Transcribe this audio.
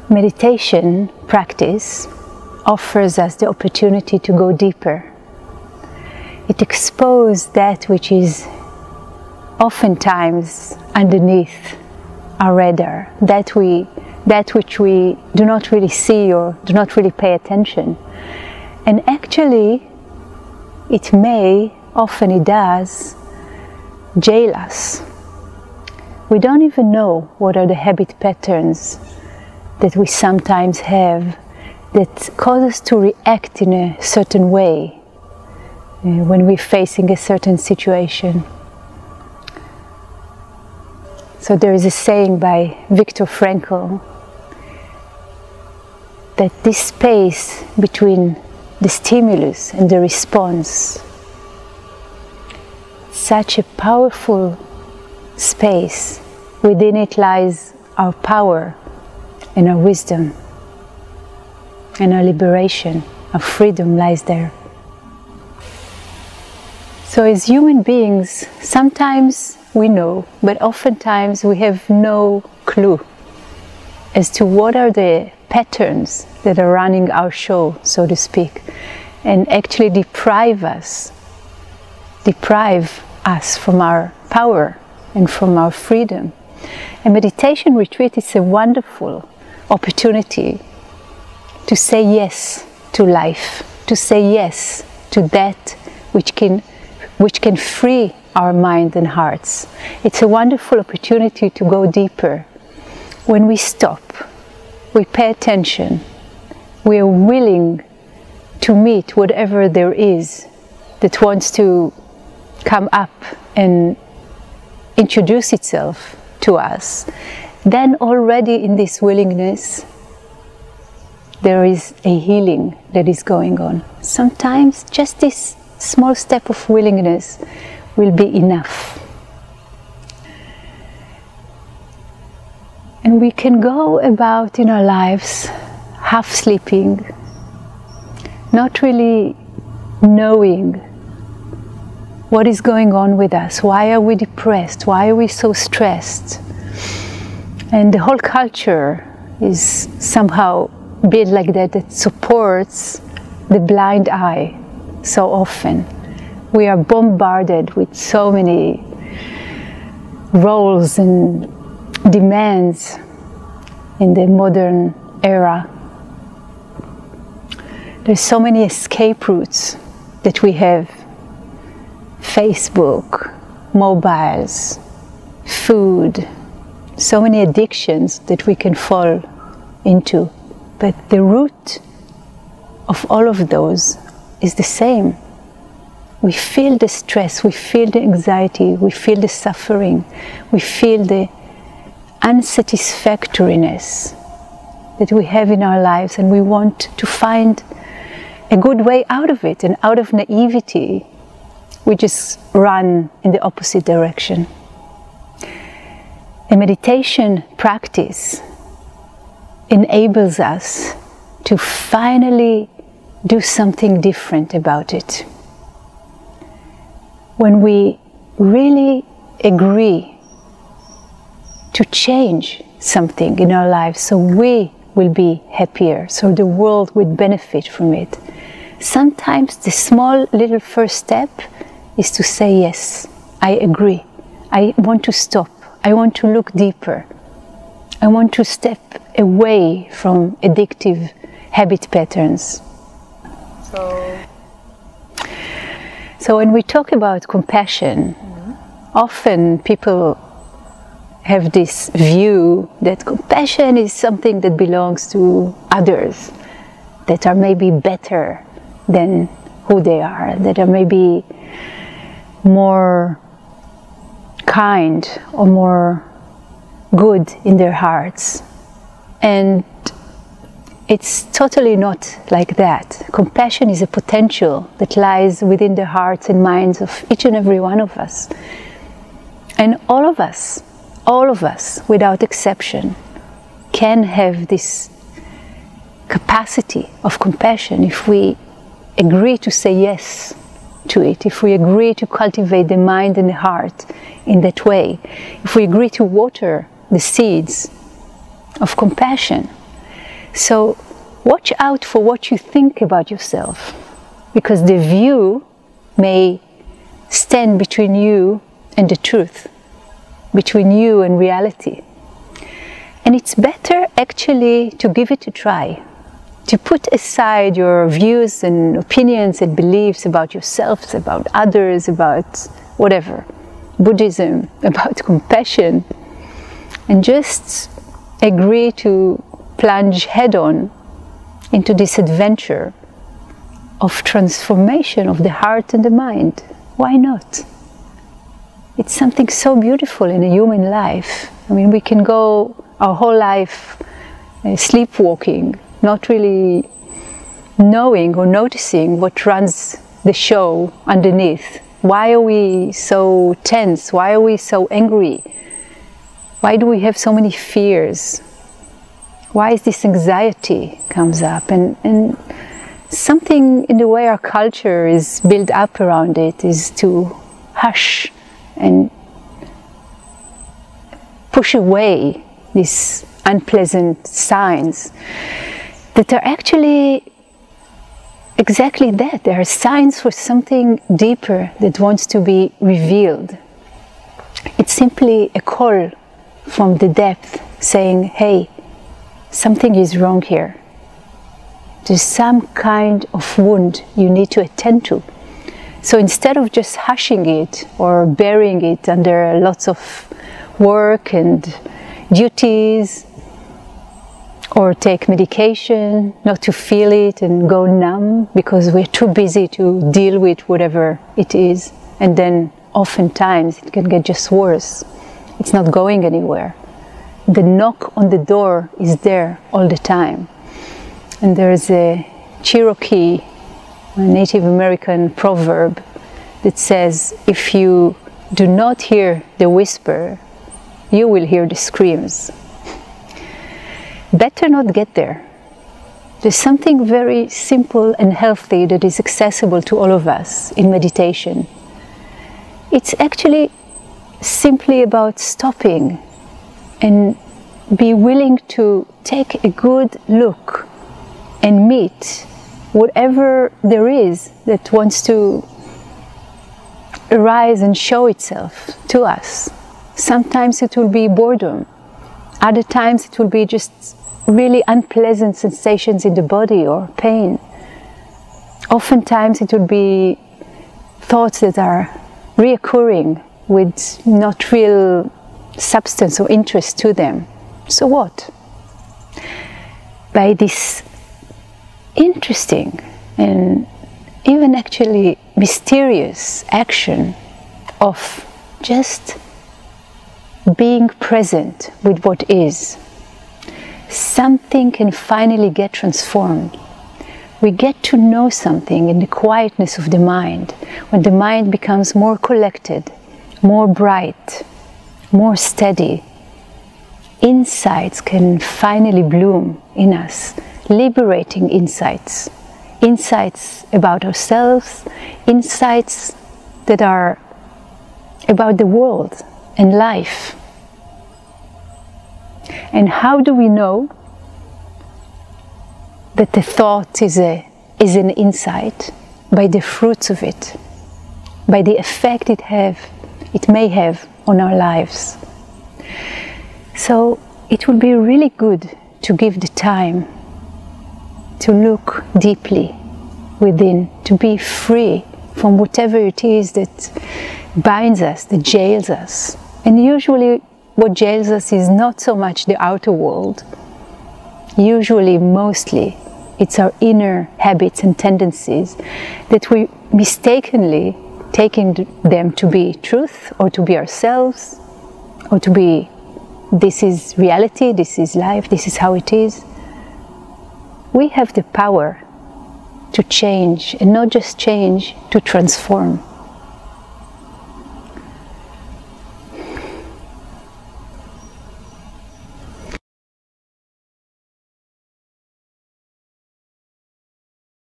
meditation practice offers us the opportunity to go deeper. It exposes that which is oftentimes underneath our radar, that which we do not really see or do not really pay attention. And actually, it may, often it does, jail us. We don't even know what are the habit patterns that we sometimes have that cause us to react in a certain way when we're facing a certain situation. So there is a saying by Viktor Frankl that this space between the stimulus and the response, such a powerful space, within it lies our power and our wisdom and our liberation, our freedom lies there. So as human beings, sometimes we know, but oftentimes we have no clue as to what are the patterns that are running our show, so to speak, and actually deprive us from our power and from our freedom. A meditation retreat is a wonderful opportunity to say yes to life, to say yes to that which can free our mind and hearts. It's a wonderful opportunity to go deeper. When we stop, we pay attention, we are willing to meet whatever there is that wants to come up and introduce itself to us, then already in this willingness there is a healing that is going on. Sometimes just this small step of willingness will be enough. And we can go about in our lives half sleeping, not really knowing what is going on with us. Why are we depressed? Why are we so stressed? And the whole culture is somehow built like that, that supports the blind eye so often. We are bombarded with so many roles and demands in the modern era. There's so many escape routes that we have. Facebook, mobiles, food, so many addictions that we can fall into. But the root of all of those is the same. We feel the stress, we feel the anxiety, we feel the suffering, we feel the unsatisfactoriness that we have in our lives, and we want to find a good way out of it. And out of naivety, we just run in the opposite direction. A meditation practice enables us to finally do something different about it. When we really agree to change something in our lives so we will be happier, so the world will benefit from it, sometimes the small little first step is to say, yes, I agree. I want to stop. I want to look deeper. I want to step away from addictive habit patterns. So when we talk about compassion, often people have this view that compassion is something that belongs to others, that are maybe better than who they are, that are maybe more kind or more good in their hearts. And it's totally not like that. Compassion is a potential that lies within the hearts and minds of each and every one of us. And all of us, without exception, can have this capacity of compassion if we agree to say yes to it, if we agree to cultivate the mind and the heart in that way, if we agree to water the seeds of compassion. So watch out for what you think about yourself, because the view may stand between you and the truth, between you and reality. And it's better actually to give it a try, to put aside your views and opinions and beliefs about yourselves, about others, about whatever, Buddhism, about compassion, and just agree to plunge head-on into this adventure of transformation of the heart and the mind. Why not? It's something so beautiful in a human life. I mean, we can go our whole life sleepwalking, not really knowing or noticing what runs the show underneath. Why are we so tense? Why are we so angry? Why do we have so many fears? Why is this anxiety comes up? And something in the way our culture is built up around it is to hush and push away these unpleasant signs that are actually exactly that. They are signs for something deeper that wants to be revealed. It's simply a call from the depth saying, hey, something is wrong here. There's some kind of wound you need to attend to. So instead of just hushing it or burying it under lots of work and duties, or take medication not to feel it and go numb because we're too busy to deal with whatever it is, and then oftentimes it can get just worse. It's not going anywhere. The knock on the door is there all the time. And there's a Cherokee, a Native American proverb that says, if you do not hear the whisper, you will hear the screams. Better not get there. There's something very simple and healthy that is accessible to all of us in meditation. It's actually simply about stopping and be willing to take a good look and meet whatever there is that wants to arise and show itself to us. Sometimes it will be boredom. Other times it will be just really unpleasant sensations in the body or pain. Oftentimes it will be thoughts that are reoccurring with not real substance or interest to them. So what? By this interesting and even actually mysterious action of just being present with what is, something can finally get transformed. We get to know something in the quietness of the mind, when the mind becomes more collected, more bright, more steady. Insights can finally bloom in us, liberating insights. Insights about ourselves, insights that are about the world and life. And how do we know that the thought is an insight? By the fruits of it, by the effect it may have on our lives. So it would be really good to give the time to look deeply within, to be free from whatever it is that binds us, that jails us. And usually what jails us is not so much the outer world. Usually, mostly, it's our inner habits and tendencies that we mistakenly taking them to be truth or to be ourselves or to be this is reality, this is life, this is how it is. We have the power to change, and not just change, to transform.